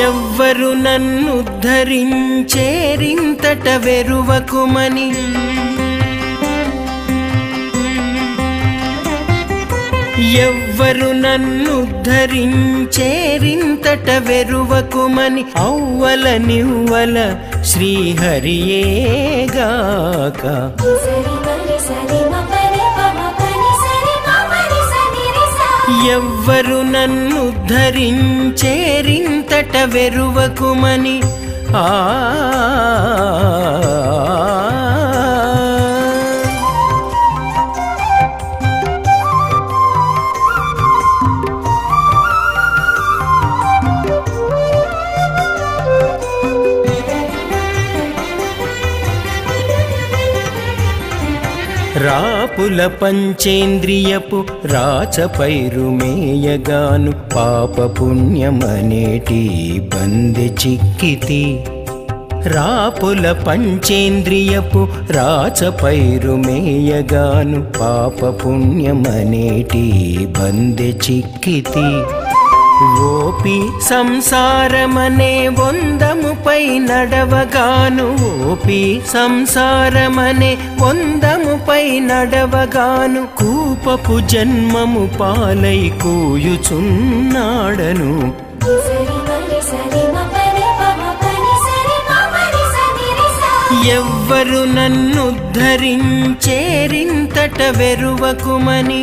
ఎవ్వరు నన్నుద్ధరించేరింతట వెరువకుమని ఎవ్వరు నన్నుద్ధరించేరింతట వెరువకుమని ఔవల నివ్వల శ్రీహరియేగాక ఎవ్వరు నన్నుద్ధరించేరింతట వెరువకుమని రాపుల పంచేంద్రియపు రాచపైరు మేయగాను పాపపుణ్యమనేటి బందె చిక్కితి రాపుల పంచేంద్రియపు రాచపైరు మేయగాను పాపపుణ్యమనేటి బందె చిక్కితి ఓపి సంసారమనే వందముపై నడవగాను ఓపి సంసారమనే వందముపై నడవగాను కూపపు జన్మము పాలై కూయుచున్నాడను ఎవ్వరు నన్నుద్ధరించేరింతట వెరువకుమని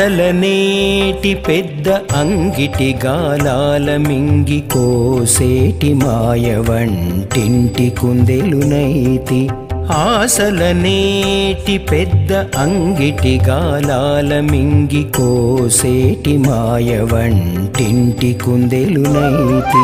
ఆసలనేటి పెద్ద అంగిటి గాలాల మింగి కోసేటి మాయ వంటింటి కుందెలునైతి ఆసలనేటి పెద్ద అంగిటి గాలాల మింగి కోసేటి మాయ వంటింటి కుందెలునైతి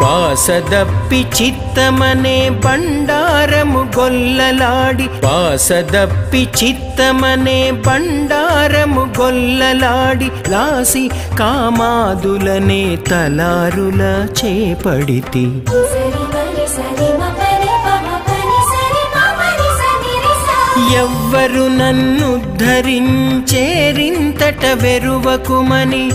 పాసదప్పి చిత్తమనే బండారము గొల్లలాడి పాసదప్పి చిత్తమనే బండారము గొల్లలాడి లాసి కామాదులనే తలారుల చేపడితి ఎవ్వరు నన్నుద్ధరించేరింతట వెరువకుమని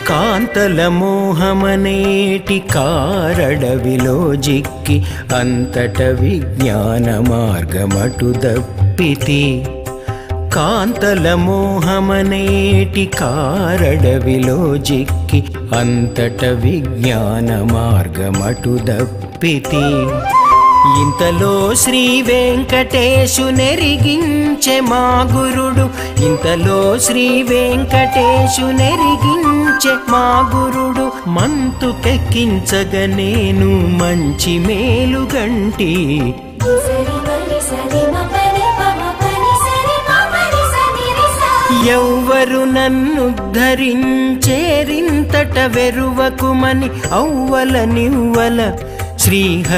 కాంతల మోహమనేటి కారడవిలో జిక్కి అంతట విజ్ఞాన మార్గమటు దప్పితి కాంతల మోహమనేటి కారడవిలో జిక్కి అంతట విజ్ఞాన మార్గమటు దప్పితి ఇంతలో శ్రీ వెంకటేశు నెరిగించె మా గురుడు ఇంతలో శ్రీ వెంకటేశు నెరిగించె మా గురుడు మంతుకెక్కించగ నేను మంచి మేలుగంటి ఎవ్వరు నన్నుద్ధరించేరింతట వెరువకుమని ఔవల నివ్వల శ్రీహరియేగాక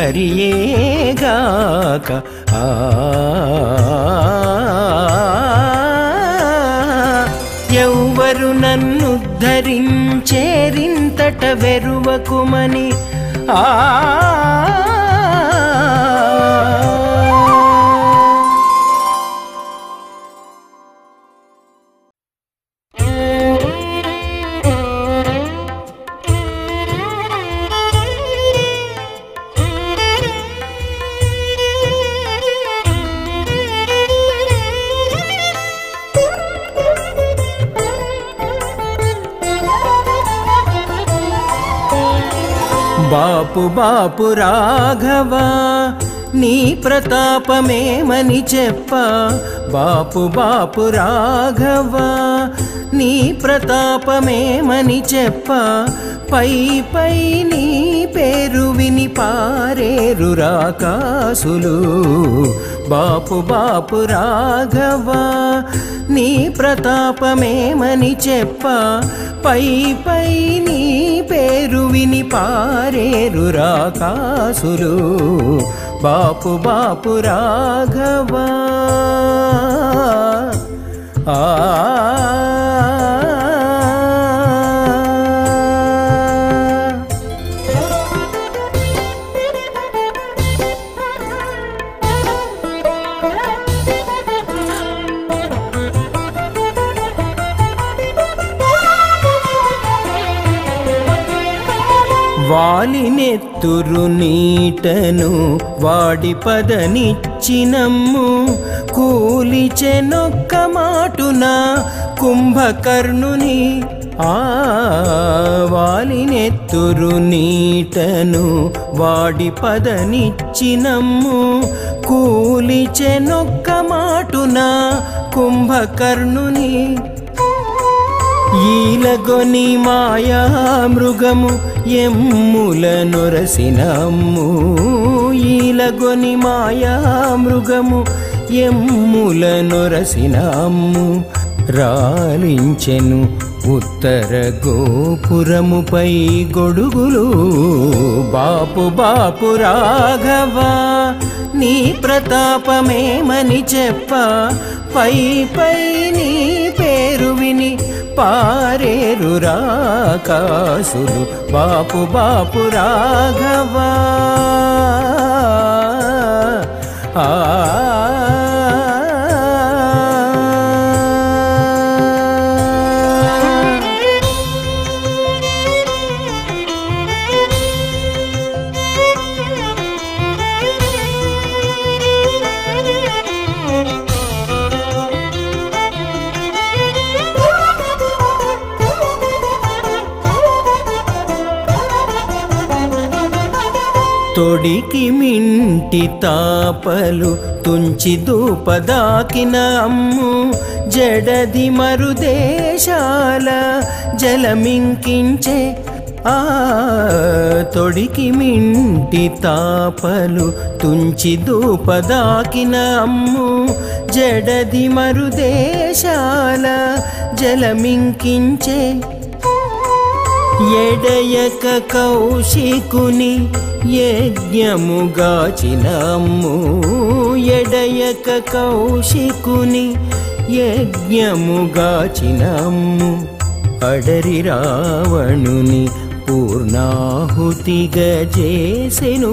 ఎవ్వరు నన్నుద్ధరించేరింతట వెరువకుమని బాపు బాపు రాఘవ నీ ప్రతాపమేమని చెప్ప బాపు బాపు రాఘవ నీ ప్రతాపమేమని చెప్ప పై పై నీ పేరు విని పారేరు రాకాసులు బాపు బాపు రాఘవ నీ ప్రతాపమేమని చెప్ప పై పై నీ పేరు విని పారేరు రాకాసులు బాపు బాపు రాఘవ ఆ వాలినెత్తురు నీటను వాడి పదనిచ్చినమ్ము కూలిచెనొక్క మాటున కుంభకర్ణుని వాలినెత్తురు నీటను వాడి పదనిచ్చినమ్ము కూలిచెనొక్క మాటున కుంభకర్ణుని ఈలగొని మాయా మృగము ఎమ్ముల నొరసినమ్ము ఈలగొని మాయా మృగము ఎమ్ముల నొరసినమ్ము రాలించెను ఉత్తర గోపురముపై గొడుగులు బాపు బాపు రాఘవ నీ ప్రతాపమేమని చెప్ప పై పై నీ పేరు విని పారేరు రాకాసులు బాపు బాపు రాఘవ ఆ తొడికి మింటి తాపలు తుంచి దూపదాకిన అమ్ము జడది మరుదేశాల జలమింకించే తొడికి మింటి తాపలు తుంచి దూపదాకిన అమ్ము జడది మరుదేశాల జలమింకించే ఎడయక కౌశికుని యజ్ఞముగాచినమ్ము ఎడయక కౌశికుని యజ్ఞముగాచినమ్ము అడరి రావణుని పూర్ణాహుతిగా చేసెను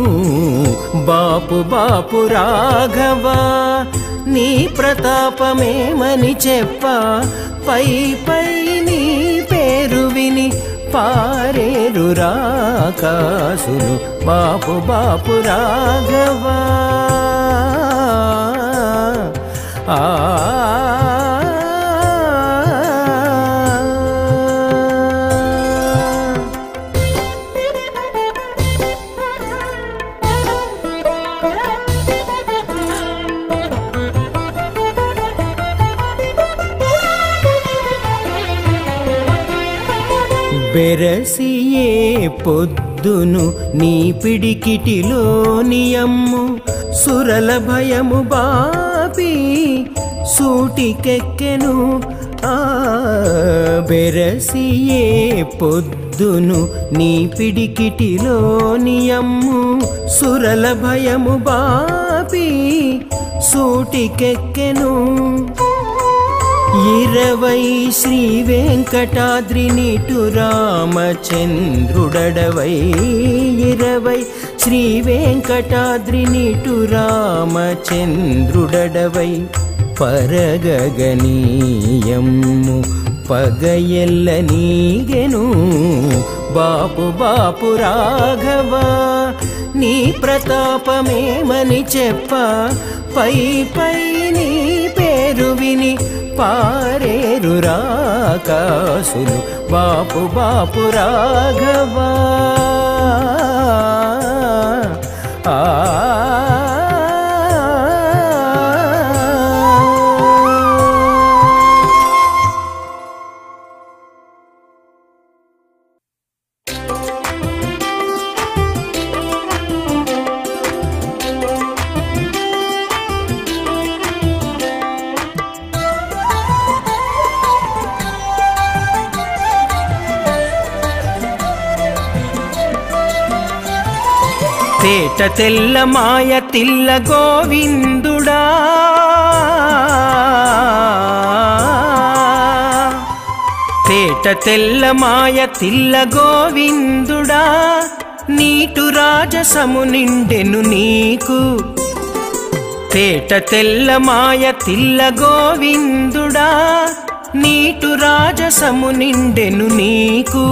బాపు బాపు రాఘవ నీ ప్రతాపమేమని చెప్ప పై పై నీ పేరు విని పారేరు రాకాసులు బాపు బాపు రాఘవ ఆ బెరసియే పొద్దును నీ పిడికిటిలోని అమ్ము సురల భయము బాపి సూటికెక్కెను బెరసియే పొద్దును నీ పిడికిటిలోని అమ్ము సురల భయము బాపి సూటికెక్కెను 20 శ్రీ వెంకటాద్రి నిటు రామచంద్రుడవై 20 శ్రీ వెంకటాద్రి నిటు రామచంద్రుడవై పరగగనీయమ్ము పగయెల్ల నీగెను బాపు బాపు రాఘవ నీ ప్రతాపమేమని చెప్ప పై పై నీ పేరు విని పారేరు రాకాసులు బాపు బాపు రాఘవ ఆ తేట తెల్ల మాయ తిల్ల గోవిందుడా తేట తెల్ల మాయ తిల్ల గోవిందుడా నీటు రాజసము నిండెను నీకు తేట తెల్ల మాయ తిల్ల గోవిందుడా నీటు రాజసము నిండెను నీకు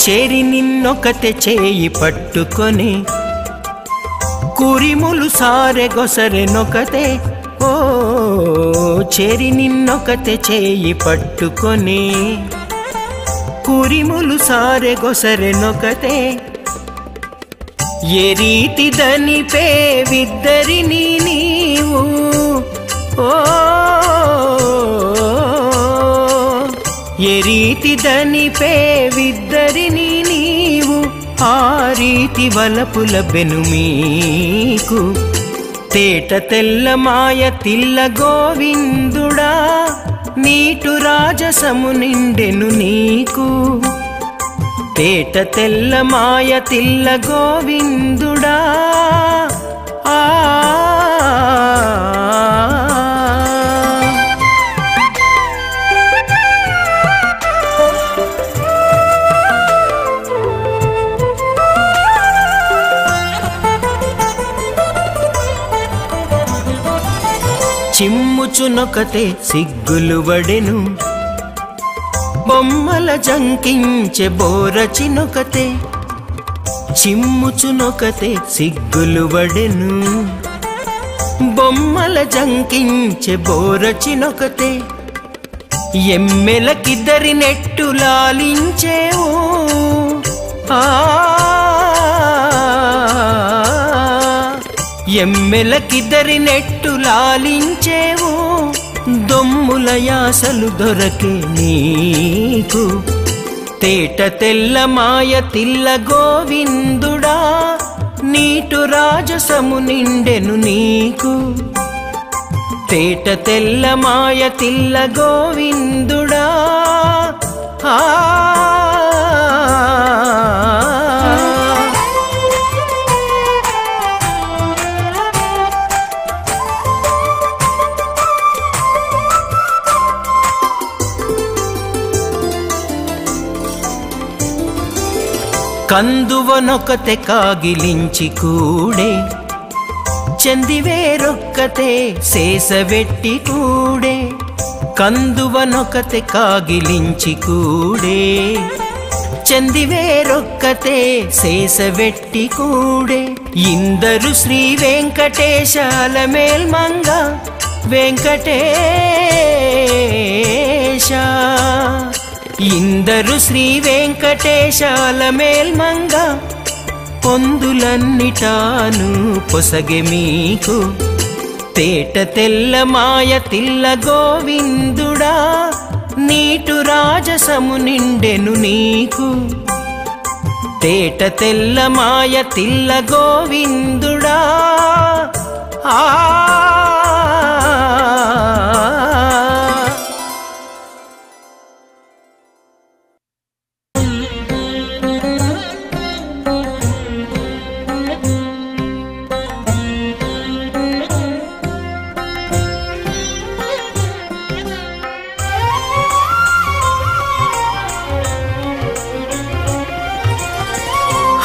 చేరి నిన్నొకతే చేయి పట్టుకొని కురిములు సారెగొసరెనొకతే ఓ చేరి నిన్నొకతే చేయి పట్టుకొని కురిములు సారెగొసరెనొకతే ఏ రీతి దనిపే విద్దరిని నీవు ఓ ఏ రీతి దనిపే విద్దరిని నీవు ఆ రీతి వలపుల బెను మీకు తేట తెల్ల మాయ తిల్ల గోవిందుడా నీటు రాజసము నిండెను నీకు తేట తెల్ల మాయ తిల్ల గోవిందుడా ఆ చిమ్ముచునొకతే సిగ్గులు వడెను బొమ్మల జంకించె బోరచినొకతే చిమ్ముచునొకతే సిగ్గులు వడెను బొమ్మల జంకించె బోరచినొకతే ఎమ్మెలకిద్దరి నెట్టు లాలించేవు ఎమ్మెలకిద్దరి నెట్టు లాలించేవు దొమ్ముల యాసలు దొరకే నీకు తేట తెల్ల మాయ తిల్ల గోవిందుడా నీటు రాజసము నిండెను నీకు తేట తెల్ల మాయ తిల్ల గోవిందుడా ఆ కందువనొకతే కాగిలించి కూడే చందివేరొక్కతే శేషవెట్టి కూడే కందువనొకతే కాగిలించి కూడే చందివేరొక్కతే శేషవెట్టి కూడే ఇందరు శ్రీ వెంకటేశాల మేల్మంగ వెంకటేశ ఇందరు శ్రీ వెంకటేశాల మేల్మంగ పొందులన్నిటాను పొసగె మీకు తేట తెల్ల మాయ తిల్ల గోవిందుడా నీటు రాజసము నిండెను నీకు తేట తెల్ల మాయ తిల్ల గోవిందుడా ఆ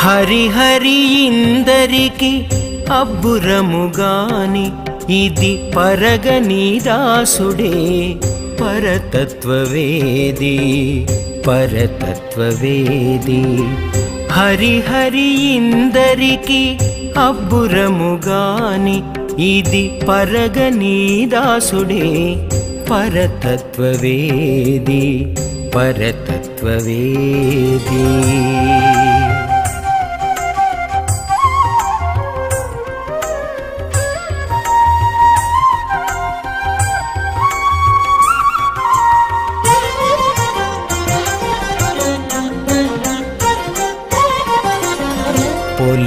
హరిహరి ఇందరికి అబ్బురముగాని ఇది పరగని దాసుడే పరతత్వవేది పరతత్వవేది హరిహరి ఇందరికి అబ్బురముగాని ఇది పరగని దాసుడే పరతత్వవేది పరతత్వవేది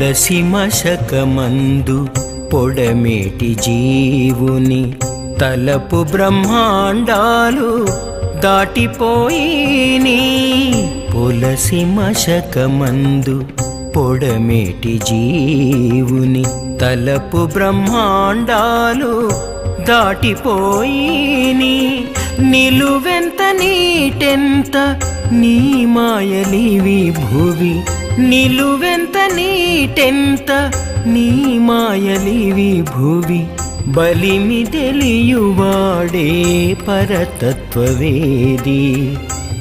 పులసి మశకమందు పొడమేటి జీవుని తలపు బ్రహ్మాండాలు దాటిపోయిని పులసి మశకమందు పొడమేటి జీవుని తలపు బ్రహ్మాండాలు దాటిపోయిని నిలువెంత నీటెంత నీ మాయలివి భువి నిలువెంత నీటెంత నీ మాయలివి భువి బలిమి తెలియువాడే పరతత్వవేది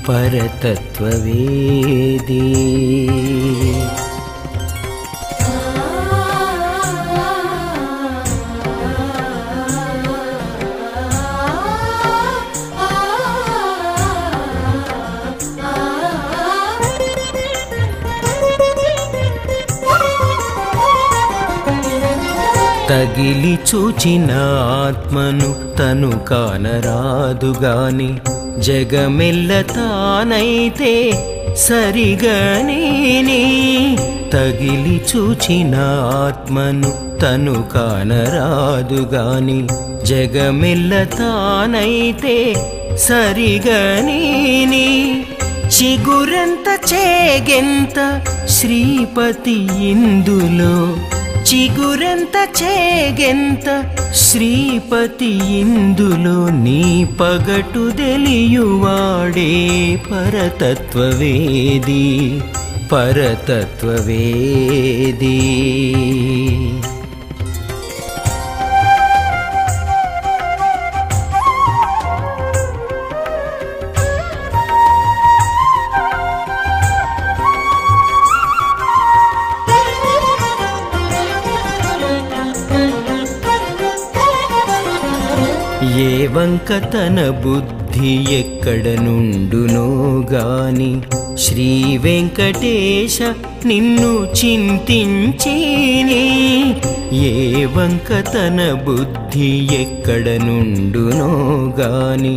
పరతత్వవేది తగిలి చూచిన ఆత్మను తను కానరాదుగాని జగమెల్ల తానైతే సరిగనేని తగిలి చూచిన ఆత్మను తను కానరాదుగాని జగమెల్ల తానైతే సరిగనేని చిగురెంత చేగెంత శ్రీపతి ఇందులో చిగురెంత చేగెంత శ్రీపతి ఇందులో నీ పగటు తెలియువాడే పరతత్వవేది పరతత్వవేది ఏ వంక తన బుద్ధి ఎక్కడ నుండునో గాని శ్రీ వెంకటేశ నిన్ను చింతించిని ఏ వంక తన బుద్ధి ఎక్కడ నుండునో గాని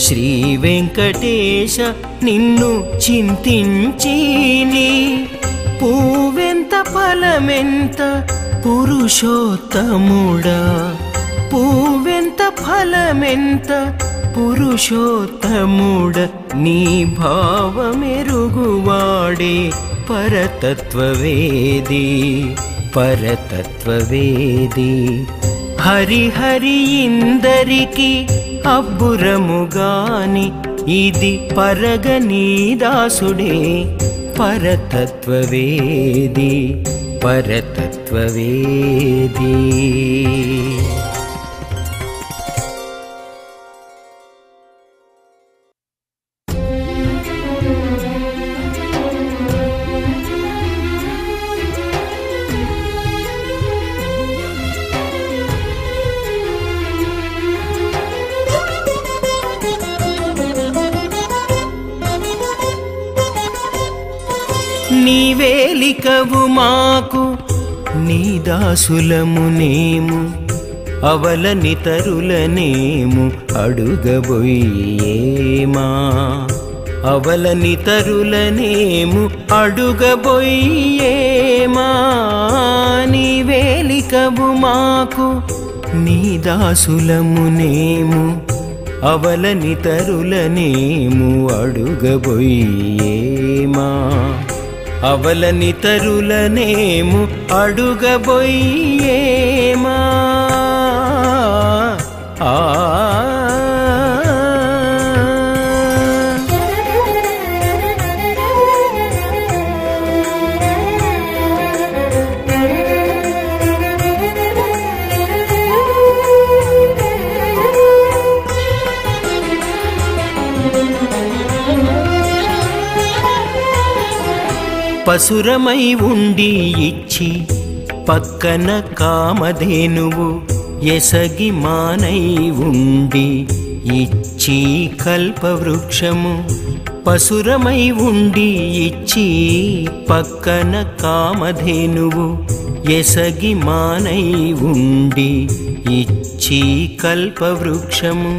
శ్రీ వెంకటేశ నిన్ను చింతించిని పూవెంత ఫలమెంత పురుషోత్తముడా పూవెంత ఫలమెంత పురుషోత్తముడ నీ భావమెరుగువాడే పరతత్వవేది పరతత్వవేది హరి హరి ఇందరికి అబ్బురముగాని ఇది పరగనీ దాసుడే పరతత్వవేది పరతత్వవేది నీవేలికవు మాకు నీ దాసులమునేము అవలనితరులనేము అడుగబోయేమా అవలనితరులనేము అడుగబోయేమా నీవేలికవు మాకు నీ దాసులమునేము అవలనితరులనేము అడుగబోయేమా అవలనితరులనేము అడుగబోయేమా పసురమై ఉండి ఇచ్చి పక్కన కామధేనువు ఎసగి మానై ఉండి ఇచ్చి కల్పవృక్షము పసురమై ఉండి ఇచ్చి పక్కన కామధేనువు ఎసగి మానై ఉండి ఇచ్చి కల్పవృక్షము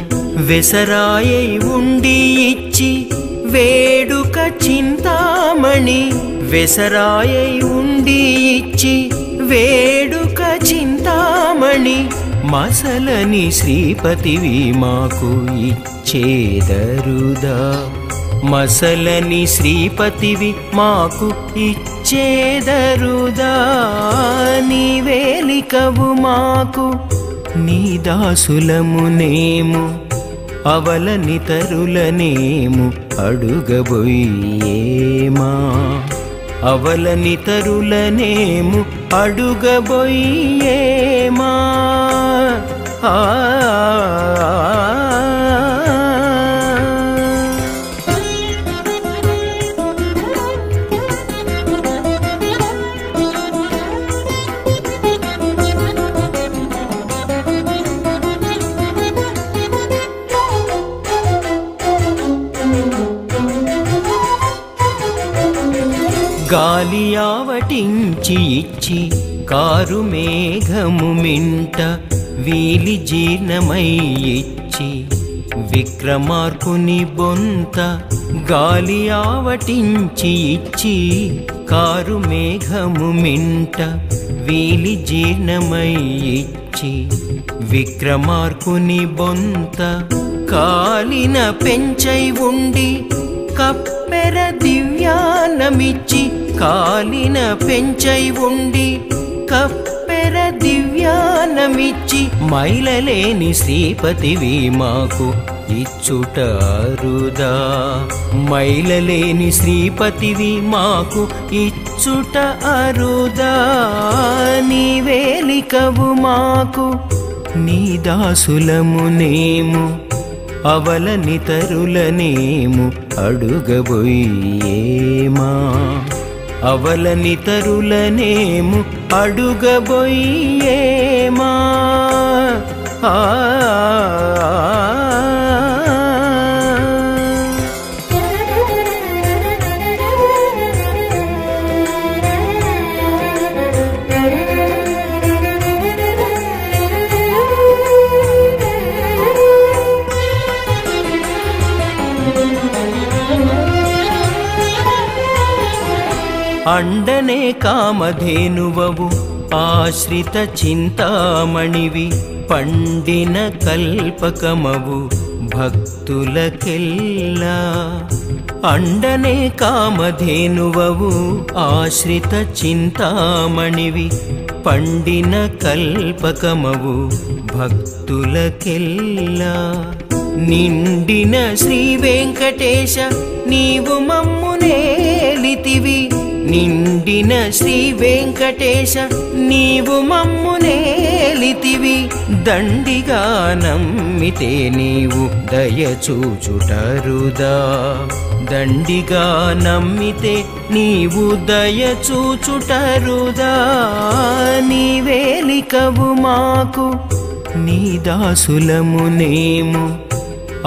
వెసరాయై ఉండి ఇచ్చి వేడుక చింతామణి వెసరాయై ఉండి ఇచ్చి వేడుక చింతామణి మసలని శ్రీపతివి మాకు ఇచ్చేదరుదా మసలని శ్రీపతివి మాకు ఇచ్చేదరుదా నీవేలికవు మాకు నీ దాసులమునేము అవలనితరులనేము అడుగబోయేమా అవలనితరులనేము అడుగబోయేమా గాలి ఆవటించి ఇచ్చి కారు మేఘము మింట వీలి జీర్ణమై ఇచ్చి విక్రమార్కుని బొంత గాలి ఆవటించి ఇచ్చి కారు మేఘము మింట వీలి జీర్ణమై ఇచ్చి విక్రమార్కుని బొంత కాలిన పెంచై ఉండి కప్పెర దివ్యానమిచ్చి కాలిన పెంచై ఉండి కప్పెర దివ్యానమిచ్చి మైలలేని శ్రీపతివి మాకు ఇచ్చుట అరుదా మైలలేని శ్రీపతివి మాకు ఇచ్చుట అరుదా నీవేలికవు మాకు నీ దాసులమునేము అవలనితరులనేము అడుగబోయేమా అవలనితరులనేము అడుగబోయేమా అండనే కామధేనువవు ఆశ్రిత చింతామణివి పండిన కల్పకమవు భక్తులకెల్లా అండనే కామధేనువవు ఆశ్రిత చింతామణివి పండిన కల్పకమవు భక్తులకెల్లా నిండిన శ్రీ వెంకటేశ నీవు మమ్మునేలితివి నిండిన శ్రీ వెంకటేశ నీవు మమ్మునేలితివి దండిగా నమ్మితే నీవు దయచూచుటరుదా దండిగా నమ్మితే నీవు దయచూచుటరుదా నీవేలికవు మాకు నీ దాసులమునేము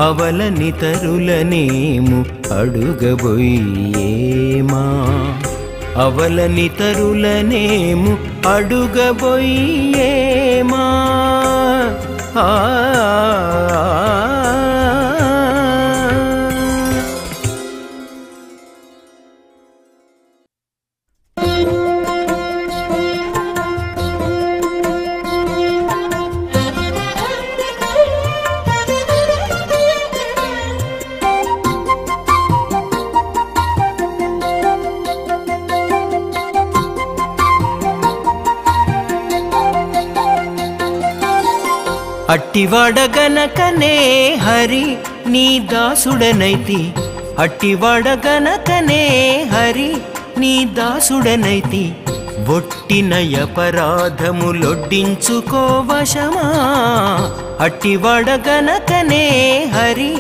అవలనితరులనేము అడుగబోయేమా అవలనితరులనేము అడుగబోయేమా అట్టివాడ గనకనే హరి నీ దాసుడనైతి అట్టివాడ గనకనే హరి నీ దాసుడనైతి ఒట్టిన అపరాధములొడ్డించుకోవశమా అట్టివాడ గనకనే హరి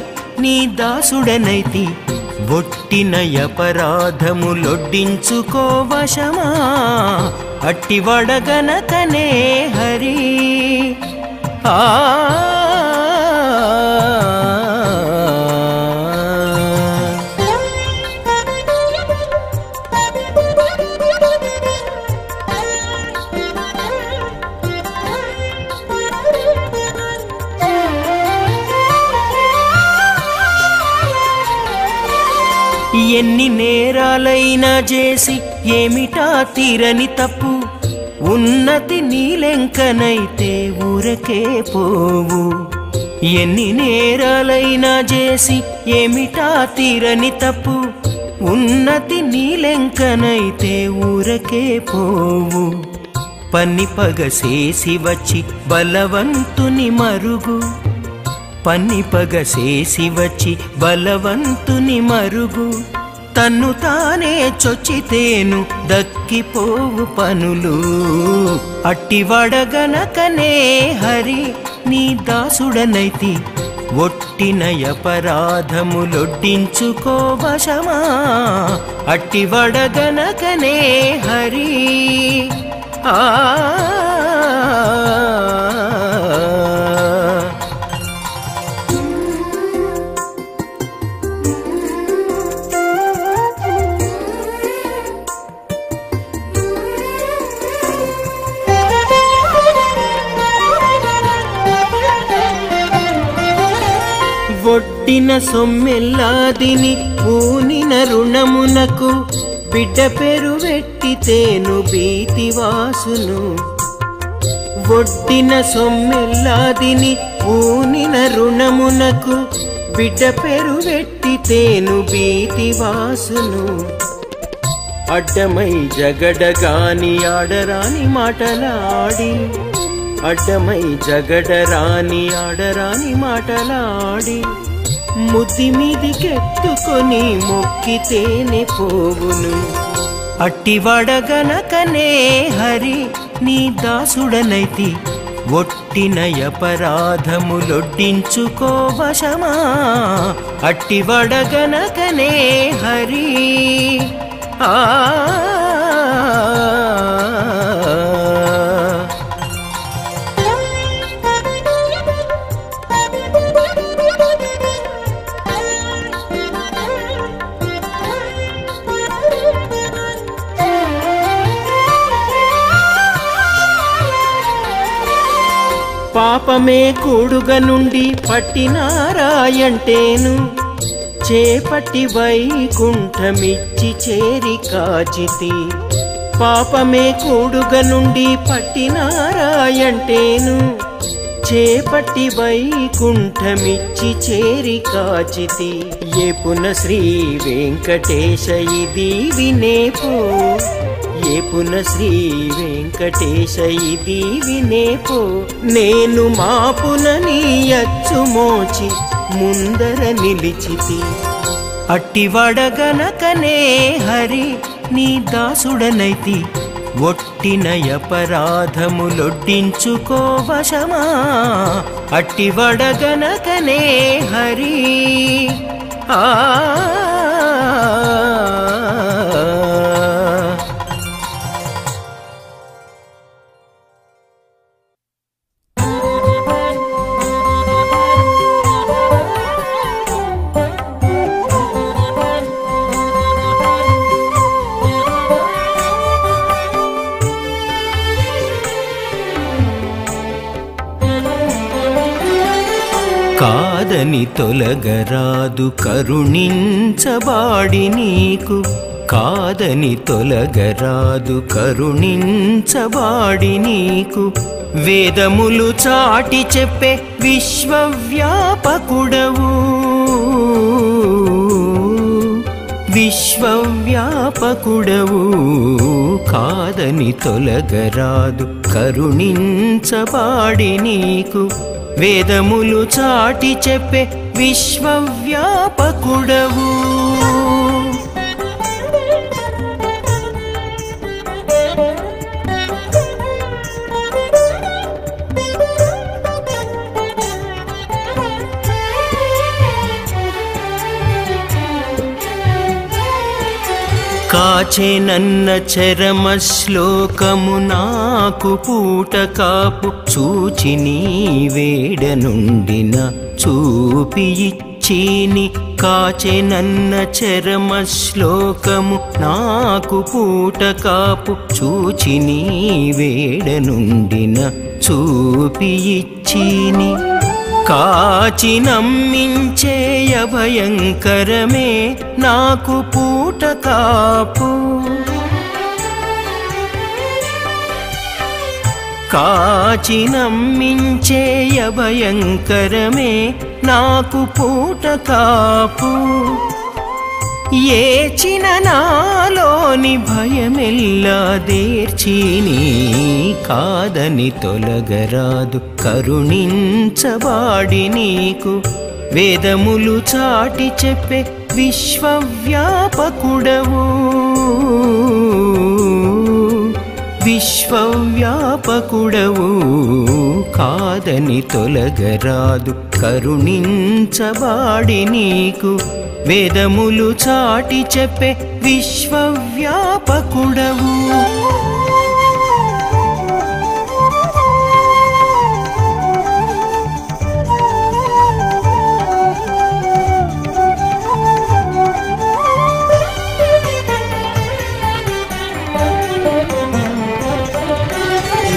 నీ దాసుడనైతి ఒట్టిన అపరాధములొడ్డించుకోవశమా అట్టివాడ గనకనే హరి ఎన్ని నేరాలైనా చేసి ఏమిటా తీరని తప్పు ఉన్నతి నీలెంకనైతే ఊరకే పోవు ఎన్ని నేరాలైనా చేసి ఏమిటా తీరని తప్పు ఉన్నతి నీలెంకనైతే ఊరకే పోవు పన్ని పగసేసి వచ్చి బలవంతుని మరుగు పన్ని పగసేసి వచ్చి బలవంతుని మరుగు తన్ను తానే చొచ్చితేను దక్కిపోవు పనులు అట్టివడగనకనే హరి నీ దాసుడనైతి ఒట్టిన అపరాధములొడ్డించుకో వశమా అట్టివడగనకనే హరి ఆ ఒడ్డిన సొమ్మెల్లాదిని పూనిన రుణమునకు బిడ్డ పేరు వెట్టితేను భీతివాసును ఒడ్డిన సొమ్మెల్లాదిని పూనిన రుణమునకు బిడ్డ పేరు వెట్టితేను భీతివాసును అడ్డమై జగడగాని ఆడరాని మాటలాడి అడ్డమై జగడరాని ఆడరాని మాటలాడి ముద్ది మీదికెత్తుకొని మొక్కితేనే పోవును అట్టివడగనకనే హరి నీ దాసుడనైతి ఒట్టిన అపరాధములొడ్డించుకో వశమా అట్టివడగనకనే హరి ఆ పాపమే కూడుగ నుండి పట్టినారాయంటేను చేపట్టి వైకుంఠమిచ్చి చేరి కాచితి పాపమే కూడుగ నుండి పట్టినారాయంటేను చేపట్టి వైకుంఠమిచ్చి చేరి కాచితి ఏపున శ్రీ వెంకటేశ ఇది వినేపో ఏపున శ్రీ వెంకటేశ ఇది వినేపో నేను మాపున నీ అచ్చు మోచి ముందర నిలిచితి అట్టివడగనకనే హరి నీ దాసుడనైతి ఒట్టిన అపరాధములొడ్డించుకో వశమా అట్టివడగనకనే హరి ఆ కాదని తొలగరాదు కరుణించబాడి నీకు కాదని తొలగరాదు కరుణించబాడి నీకు వేదములు చాటి చెప్పే విశ్వవ్యాపకుడవు విశ్వవ్యాపకుడవు కాదని తొలగరాదు కరుణించబాడి నీకు వేదములు చాటి చెప్పే విశ్వవ్యాపకుడవు కాచెనన్న చరమ శ్లోకము నాకు పూట కాపు చూచి నీ వేడ నుండిన చూపి ఇచ్చిని కాచెనన్న చరమ శ్లోకము నాకు పూట కాపు చూచి నీ వేడ నుండిన చూపి ఇచ్చిని కాచి నమ్మించే అభయంకరమే నాకు పూట కాపు కాచి నమ్మించే అభయంకరమే నాకు పూట కాపు ఏచిన నాలోని భయమెల్లా దేర్చిని కాదని తొలగరాదు కరుణించబాడి నీకు వేదములు చాటి చెప్పే విశ్వవ్యాపకుడవు విశ్వవ్యాపకుడవు కాదని తొలగరాదు కరుణించబాడి నీకు వేదములు చాటి చెప్పే విశ్వవ్యాపకుడవు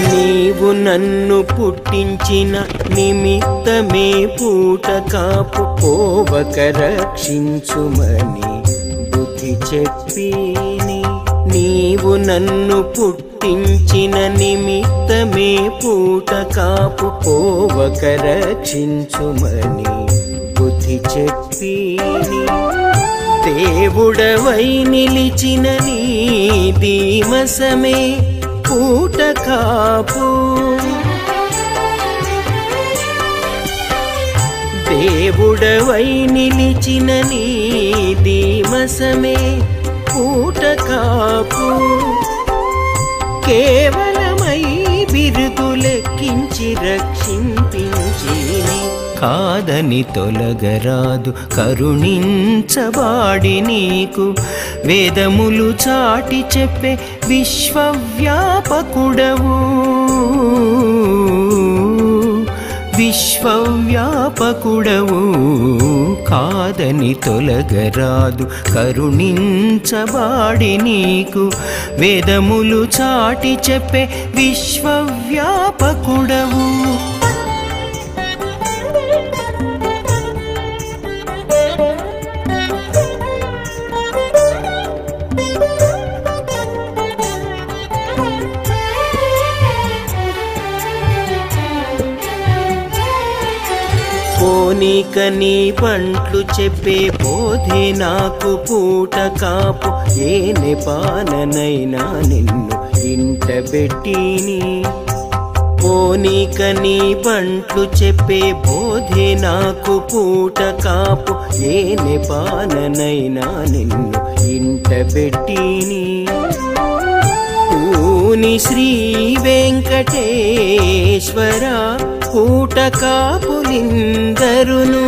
నీవు నన్ను పుట్టించిన నిమిత్తమే పూట కాపు పోవక రక్షించుమని బుద్ధి చెప్పిని నీవు నన్ను పుట్టించిన నిమిత్తమే పూట కాపు పోవక రక్షించుమని బుద్ధి చెప్పిని దేవుడవై నిలిచిన నీ దీమసమే పూట కాపు దేవుడవై నిలిచిన నీ దీమసమే పూట కాపు కేవలమై బిరుదులెక్కించి రక్షింపించి కాదని తొలగరాదు కరుణించబాడి నీకు వేదములు చాటి చెప్పే విశ్వవ్యాపకుడవు విశ్వవ్యాపకుడవు కాదని తొలగరాదు కరుణించబాడి నీకు వేదములు చాటి చెప్పే విశ్వవ్యాపకుడవు పోనీక నీ పంట్లు చెప్పే బోధే నాకు పూట కాపు ఏనే పాననైనా నిన్ను ఇంట పెట్టిని పోనీక నీ పంట్లు చెప్పే బోధే నాకు పూట కాపు ఏనే పాననైనా నిన్ను ఇంట పెట్టిని పూని శ్రీ వెంకటేశ్వర పూట కాపులిందరును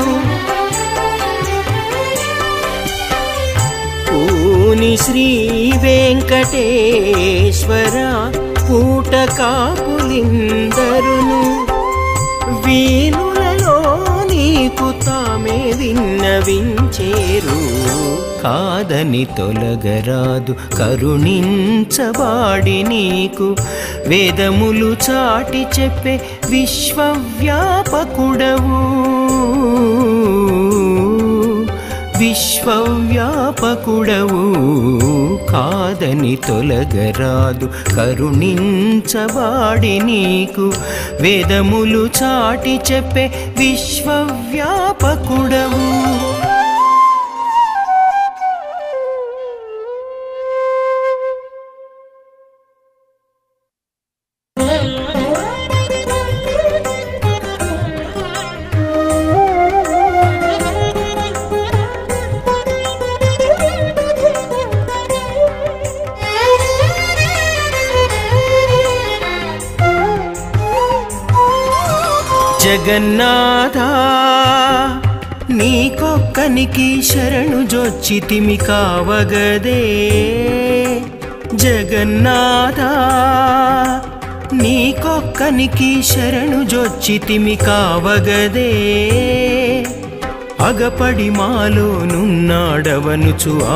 పూని శ్రీ వెంకటేశ్వర పూట కాపులిందరును వీణులలో నీకు తామే విన్నవించేరు కాదని తొలగరాదు కరుణించబాడి నీకు వేదములు చాటి చెప్పే విశ్వవ్యాపకుడవు విశ్వవ్యాపకుడవు కాదని తొలగరాదు కరుణించబాడి నీకు వేదములు చాటి చెప్పే విశ్వవ్యాపకుడవు జగన్నాథ నీకొక్కనికి శరణు జొచ్చితిమి కావగదే జగన్నాథ నీకొక్కనికి శరణు జొచ్చితిమి కావగదే అగపడి మాలోనున్నాడవనుచు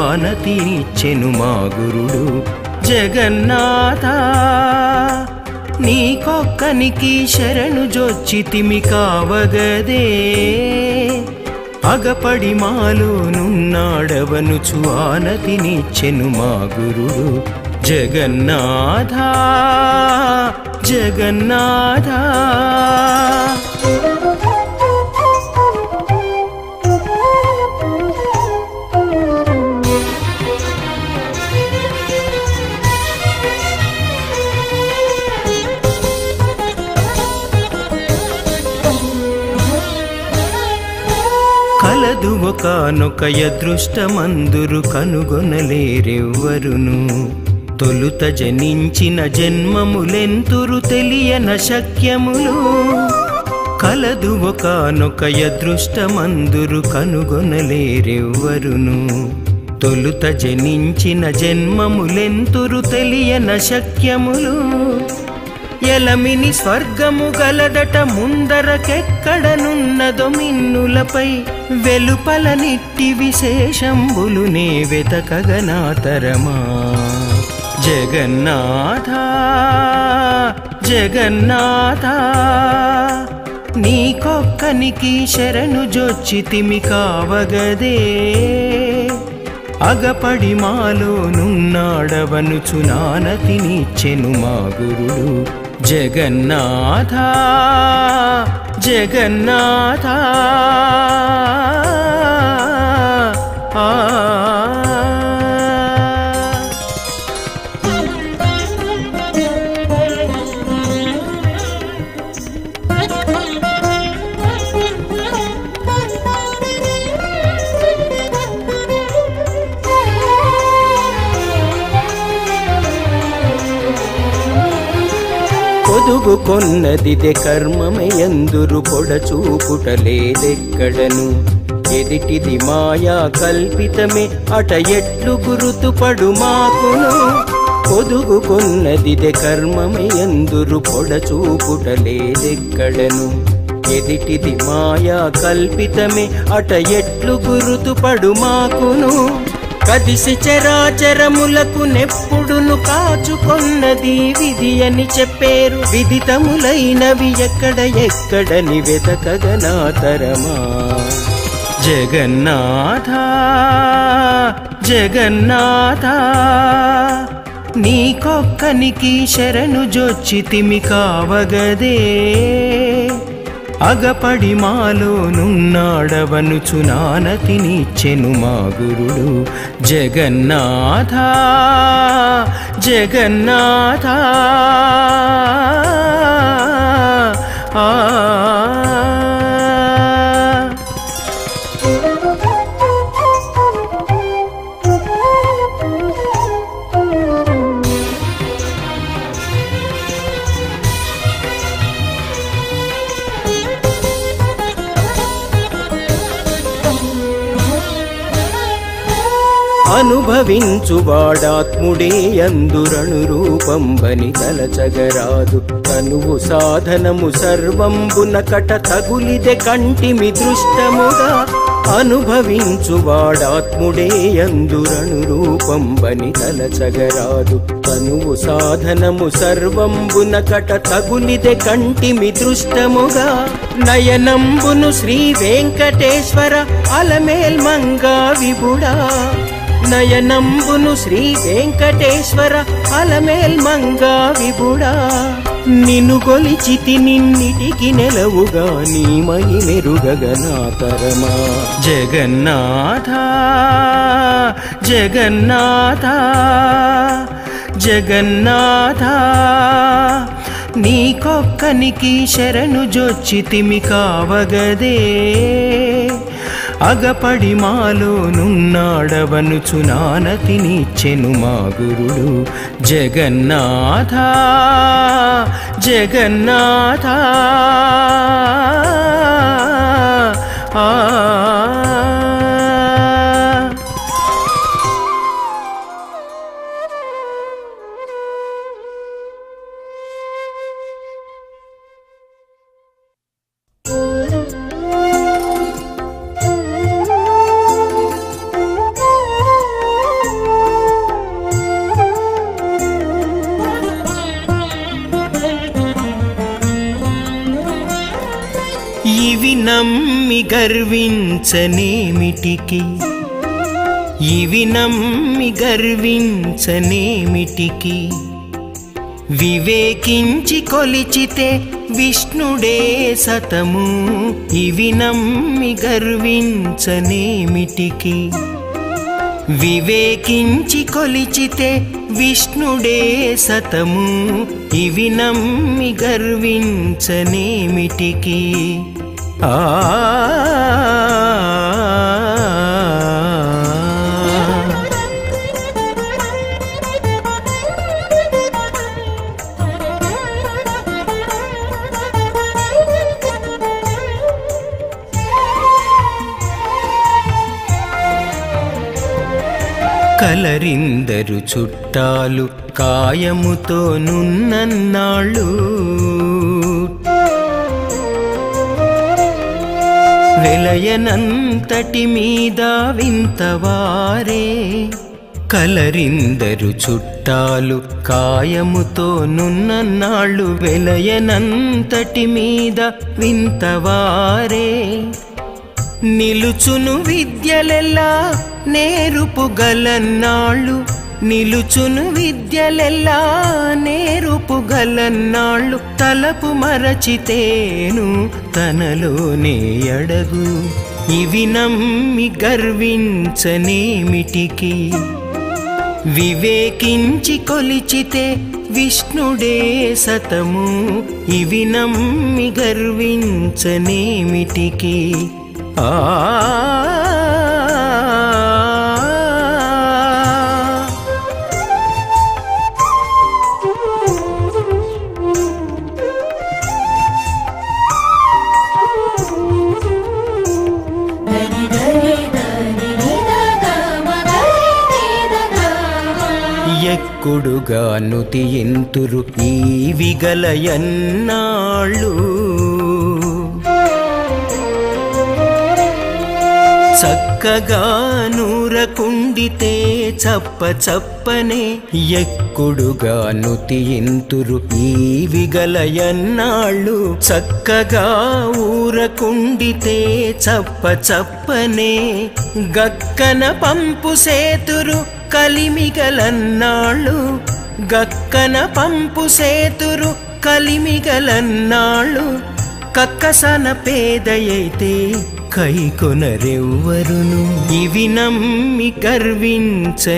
ఆనతినిచ్చెను మా గురుడు జగన్నాథ నీకొక్కనికి శరణు జొచ్చితిమి కావగదే అగపడి మాలోనున్నాడవనుచు ఆనతినిచ్చెను మా గురుడు జగన్నాథ జగన్నాథ కలదు ఒకనొక అదృష్టమందురు కనుగొనలేరెవ్వరును తొలుత జనించిన జన్మములెంతురు తెలియన శక్యములు కలదు ఒకనొక అదృష్టమందురు కనుగొనలేరెవ్వరును తొలుత జనించిన జన్మములెంతురు తెలియన శక్యములు ఎలమిని స్వర్గము గలదట ముందరకెక్కడనున్నదో మిన్నులపై వెలుపల నిట్టి విశేషంబులునే వెతకగనాతరమా జగన్నాథ జగన్నాథ నీకొక్కనికి శరణు జొచ్చితిమి కావగదే అగపడి మాలోనున్నాడవనుచు నానతినిచ్చెను మా గురుడు జగన్నాథ జగన్నాథ పొదుగు కొన్నదిదే కర్మమయందురు పొడచూపుటలేదెక్కడను ఎదిటిది మాయా కల్పితమే అట ఎట్లు గురుతుపడు మాకును పొదుగు కొన్నదిదే కర్మమయందురు పొడచూపుటలేదెక్కడను ఎదిటిది మాయా కల్పితమే అట ఎట్లు గురుతుపడు మాకును కదిసి చరాచరములకు నెప్పుడును కాచుకొన్నది విధి అని చెప్పేరు విదితములైనవి ఎక్కడ ఎక్కడని వెతకగనాతరమా జగన్నాథ జగన్నాథ నీకొక్కనికి శరణు జొచ్చితిమి కావగదే అగపడి మాలోనున్నాడవనుచు నానతినిచ్చెను మా గురుడు జగన్నాథ జగన్నాథ అనుభవించువాడాత్ముడే అందురణు రూపంబని తలచగరాదు తనువు సాధనము సర్వంబున కట తగులిదె కంటిమి దృష్టముగా అనుభవించువాడాత్ముడే అందురణు రూపంబని తలచగరాదు తనువు సాధనము సర్వంబున కట తగులిదె కంటిమి దృష్టముగా నయనంబును శ్రీ వెంకటేశ్వర అలమేల్మంగా విభుడా నయనంబును శ్రీ వెంకటేశ్వర అలమేల్మంగా విభుడా నిన్ను కొలిచితి నిన్నిటికి నెలవుగా నీ మయి మెరుగగనాతరమా జగన్నాథ జగన్నాథ జగన్నాథ నీకొక్కనికి శరణు జొచ్చితిమి కావగదే అగపడి మాలోనున్నాడవనుచు నానతినిచ్చెను మా గురుడు జగన్నాథ జగన్నాథ ఇవి నమ్మి గర్వించనేమిటికి ఇవి నమ్మి గర్వించనేమిటికి వివేకించి కొలిచితే విష్ణుడే సతము, ఇవి నమ్మి గర్వించనేమిటికి. వివేకించి కొలిచితే విష్ణుడే సతము, ఇవి నమ్మి గర్వించనేమిటికి. ఆ కలరిందరు చుట్టాలు కాయముతో నున్నన్నాళ్ళు, వెలయనంతటి మీద వింతవారే. కలరిందరు చుట్టాలు కాయముతో నున్నన్నాళ్ళు, వెలయనంతటి మీద వింతవారే. నిలుచును విద్యలెల్లా నేరుపుగలన్నాళ్ళు, నిలుచును విద్యలెల్లా నేరుపుగలన్నాళ్ళు. తలపు మరచితేను తనలోనే అడగు, ఇవి నమ్మి గర్వించనేమిటికి. వివేకించి కొలిచితే విష్ణుడే సతము, ఇవి నమ్మి గర్వించనేమిటికి. ఆ ఎక్కుడుగా నుతియింతురు ఈ విగలయన్నాళ్ళు, చక్కగా నూరకుండితే చప్ప చప్పనే. ఎక్కుడుగా నుతియింతురు ఈ విగలయన్నాళ్ళు, చక్కగా ఊరకుండితే చప్ప చప్పనే. గక్కన పంపు సేతురు కలిమిగలన్నాళ్ళు, గక్కన పంపు సేతురు కలిమిగలన్నాళ్ళు. కక్కసన పేదయైతే కైకొనరెవ్వరును, ఇవి నమ్మి గర్వించనేమిటికి.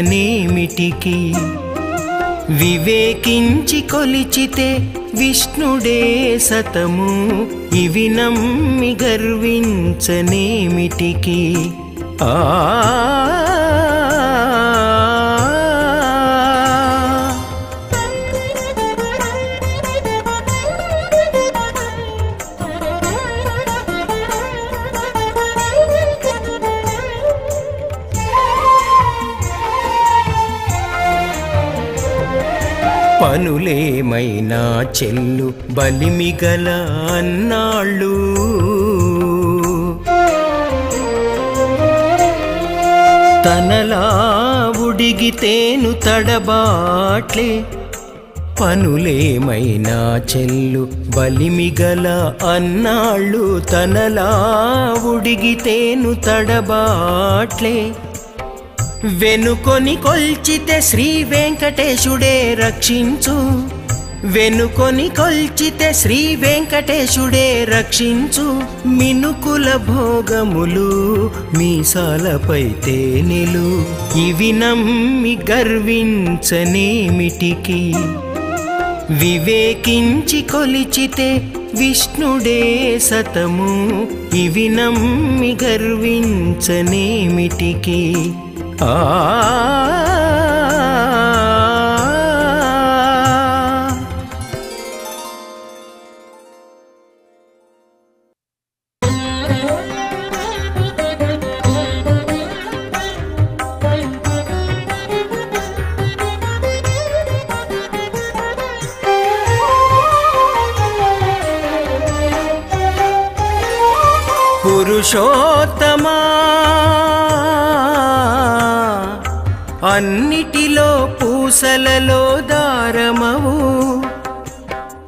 వివేకించి కొలిచితే విష్ణుడే సతము, ఇవి నమ్మి గర్వించనేమిటికి. ఆ పనులేమైనా చెల్లు బలిమిగల అన్నాళ్ళు, తనలా ఉడిగితేను తడబాట్లే. పనులేమైనా చెల్లు బలిమిగల అన్నాళ్ళు, తనలా ఉడిగితేను తడబాట్లే. వెనుకొని కొల్చితే శ్రీ వెంకటేశుడే రక్షించు, వెనుకొని కొల్చితే శ్రీ వెంకటేశుడే రక్షించు. మినుకుల భోగములు మీసాలపై తేనెలు, ఇవి నమ్మి గర్వించనేమిటికి. వివేకించి కొలిచితే విష్ణుడే సతము, ఇవి నమ్మి గర్వించనేమిటికి. ఆ పురుషోత్తమా అన్నిటిలో పూసలలో దారమవు.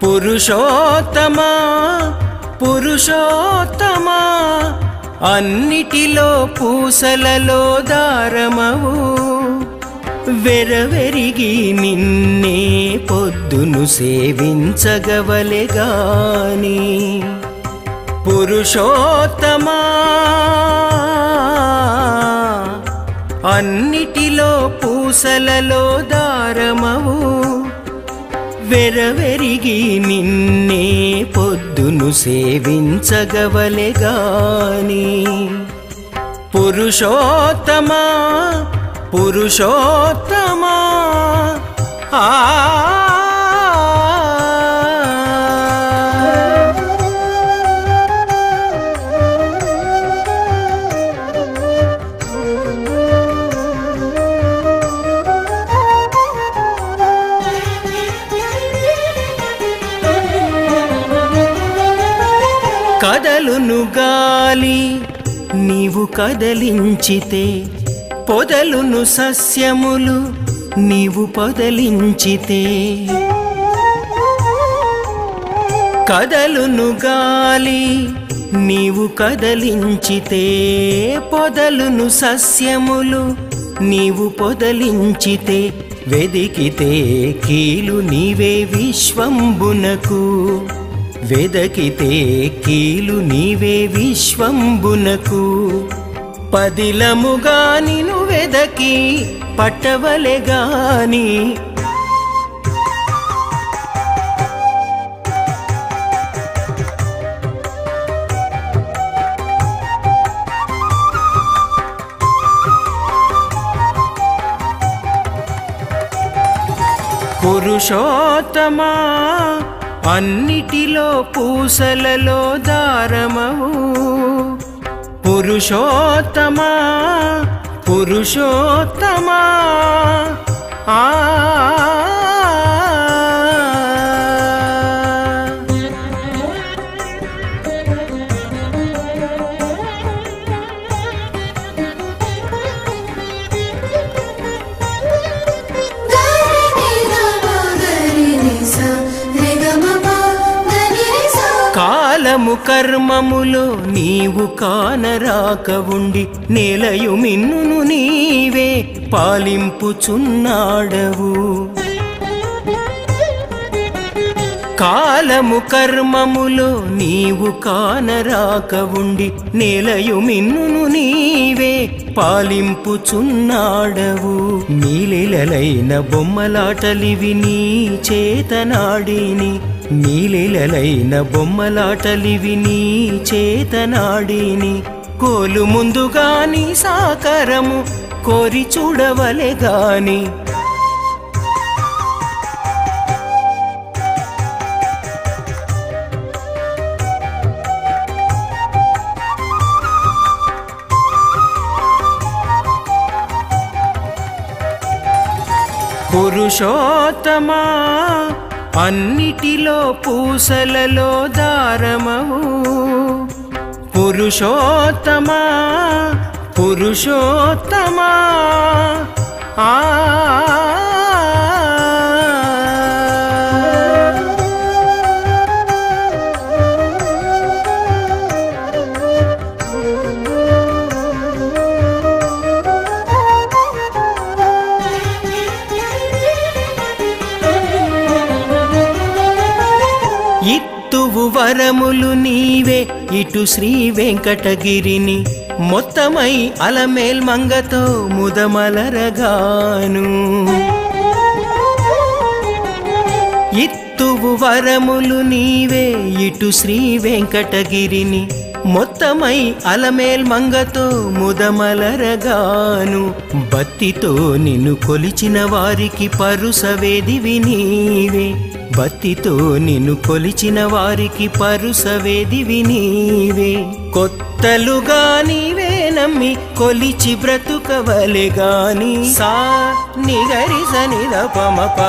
పురుషోత్తమా పురుషోత్తమా అన్నిటిలో పూసలలో దారమవు. వెరవెరిగి నిన్నే పొద్దును సేవించగవలెగాని పురుషోత్తమా అన్నిటిలో పూసలలో దారమవు వెరవెరిగి నిన్నే పొద్దును సేవించగవలెగాని పురుషోత్తమా పురుషోత్తమా ఆ కదలును గాలి నీవు కదలించితే పొదలును సస్యములు నీవు పొదలించితే కదలును గాలి నీవు కదలించితే పొదలును సస్యములు నీవు పొదలించితే వెదికితే కీలు నీవే విశ్వంబునకు వెదకితే కీలు నీవే విశ్వంబునకు పదిలముగా నిను వెదకి పట్టవలెగాని పురుషోత్తమా అన్నిటిలో పూసలలో దారమవు పురుషోత్తమా పురుషోత్తమా ఆ కాలము కర్మములో నీవు కానరాక ఉండి నేలయు మిన్నును నీవే పాలింపుచున్నాడవు కాలము కర్మములో నీవు కానరాక ఉండి నేలయు మిన్నును నీవే పాలింపుచున్నాడవు నీలిలలైన బొమ్మలాటలివి నీ చేతనాడిని నీలిలలైన బొమ్మలాటలివి నీ చేతనాడిని కోలు ముందుగాని సాకరము కోరి చూడవలెగాని పురుషోత్తమా అన్నిటిలో పూసలలో దారమవు పురుషోత్తమా పురుషోత్తమా ఆ ఇత్తువు వరములు నీవే ఇటు శ్రీ వెంకటగిరిని మొత్తమై అలమేల్ మంగతో ముదమలరగాను ఇత్తువు వరములు నీవే ఇటు శ్రీ వెంకటగిరిని మొత్తమై అలమేల్ మంగతో ముదమలరగాను బత్తితో నిన్ను కొలిచిన వారికి పరుసవేదివి నీవే బత్తితో నిన్ను కొలిచిన వారికి పరుసవేదివి నీవే కొత్తలుగా నీవే నమ్మి కొలిచి బ్రతుకవలెగాని సా నిగరి సనిదపమప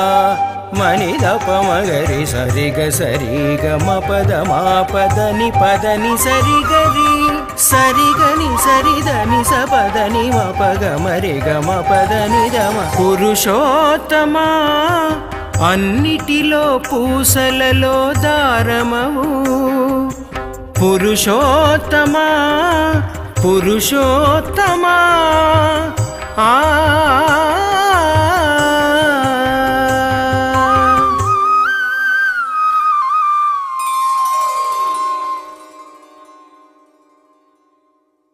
మనిదపమగరి సరిగ సరిగ మపదమాపదని పదని సరిగరి సరిగని సరిదని సపదని మపగ మరిగ మపదని దమ పురుషోత్తమా అన్నిటిలో పూసలలో దారమవు పురుషోత్తమా పురుషోత్తమా ఆ